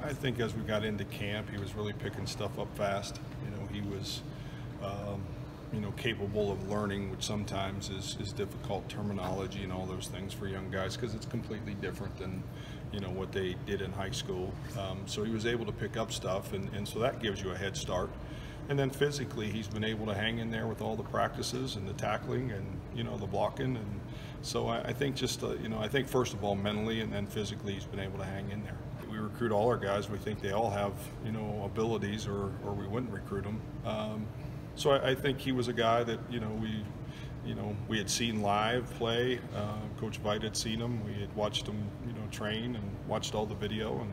I think as we got into camp, he was really picking stuff up fast. He was, capable of learning, which sometimes is difficult terminology and all those things for young guys because it's completely different than, what they did in high school. So he was able to pick up stuff, and so that gives you a head start. And then physically, he's been able to hang in there with all the practices and the tackling and, the blocking. And so I think I think first of all, mentally and then physically, he's been able to hang in there. We recruit all our guys. We think they all have, abilities or we wouldn't recruit them. So I think he was a guy that, we had seen live play. Coach Veit had seen him. We had watched him, train and watched all the video.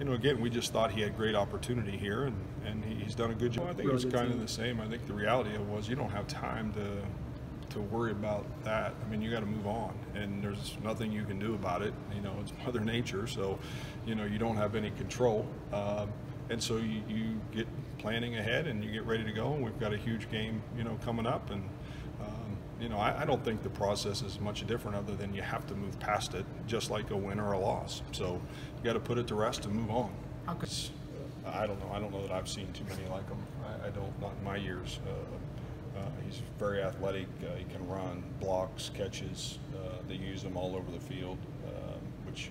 And, again, we just thought he had great opportunity here, and he's done a good job. I think it was kind of the same. I think the reality was you don't have time to worry about that. I mean, you got to move on, and there's nothing you can do about it. It's Mother Nature, so, you don't have any control. And so you get planning ahead and you get ready to go, and we've got a huge game, coming up. And I don't think the process is much different other than you have to move past it, just like a win or a loss. So you got to put it to rest and move on. Okay. I don't know. I don't know that I've seen too many like him. I don't, not in my years. He's very athletic. He can run, blocks, catches. They use him all over the field, which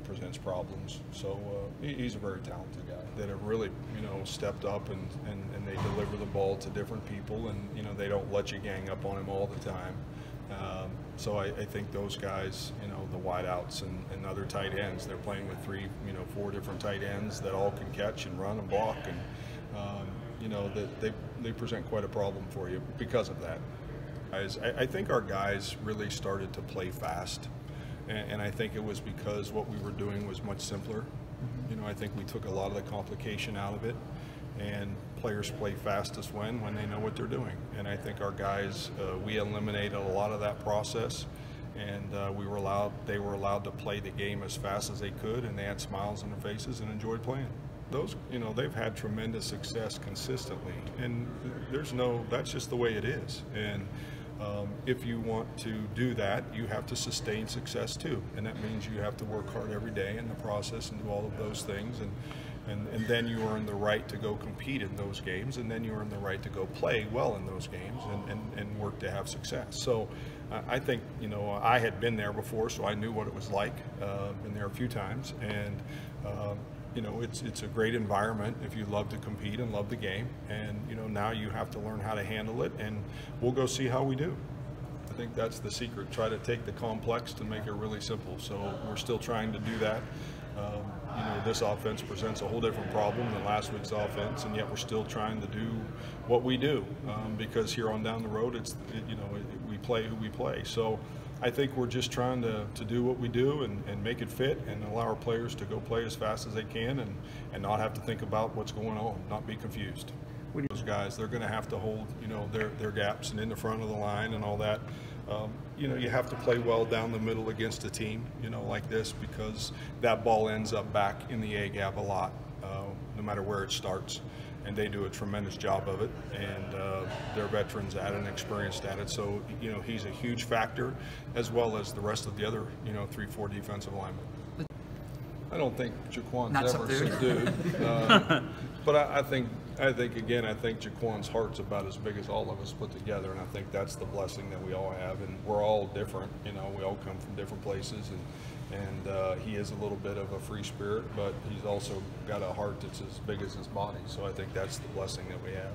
presents problems. So he's a very talented guy that have really, stepped up and they deliver the ball to different people, and, they don't let you gang up on him all the time. So I think those guys, the wideouts and other tight ends, they're playing with 3, 4 different tight ends that all can catch and run and block, and, that they present quite a problem for you because of that. I think our guys really started to play fast. And I think it was because what we were doing was much simpler. I think we took a lot of the complication out of it, and players play fastest when they know what they're doing. And I think our guys, we eliminated a lot of that process, and they were allowed to play the game as fast as they could, and they had smiles on their faces and enjoyed playing. Those, they've had tremendous success consistently, and that's just the way it is. And if you want to do that, you have to sustain success too, and that means you have to work hard every day in the process and do all of those things, and then you earn the right to go compete in those games, and then you earn the right to go play well in those games and work to have success. So I think, I had been there before, so I knew what it was like. Been there a few times, and it's a great environment if you love to compete and love the game, and now you have to learn how to handle it, and we'll go see how we do. I think that's the secret. Try to take the complex to make it really simple. So we're still trying to do that. This offense presents a whole different problem than last week's offense, and yet we're still trying to do what we do, because here on down the road, we play who we play. So I think we're just trying to do what we do and make it fit and allow our players to go play as fast as they can and not have to think about what's going on, not be confused. Those guys, they're going to have to hold, their gaps and in the front of the line and all that. You have to play well down the middle against a team, like this, because that ball ends up back in the A gap a lot, no matter where it starts. And they do a tremendous job of it, and they're veterans at it and experienced at it. So, he's a huge factor, as well as the rest of the other, 3-4 defensive linemen. I don't think Jaquan's ever subdued, but I think Jaquan's heart's about as big as all of us put together, and I think that's the blessing that we all have. And we're all different, we all come from different places, and he is a little bit of a free spirit, but he's also got a heart that's as big as his body. So I think that's the blessing that we have.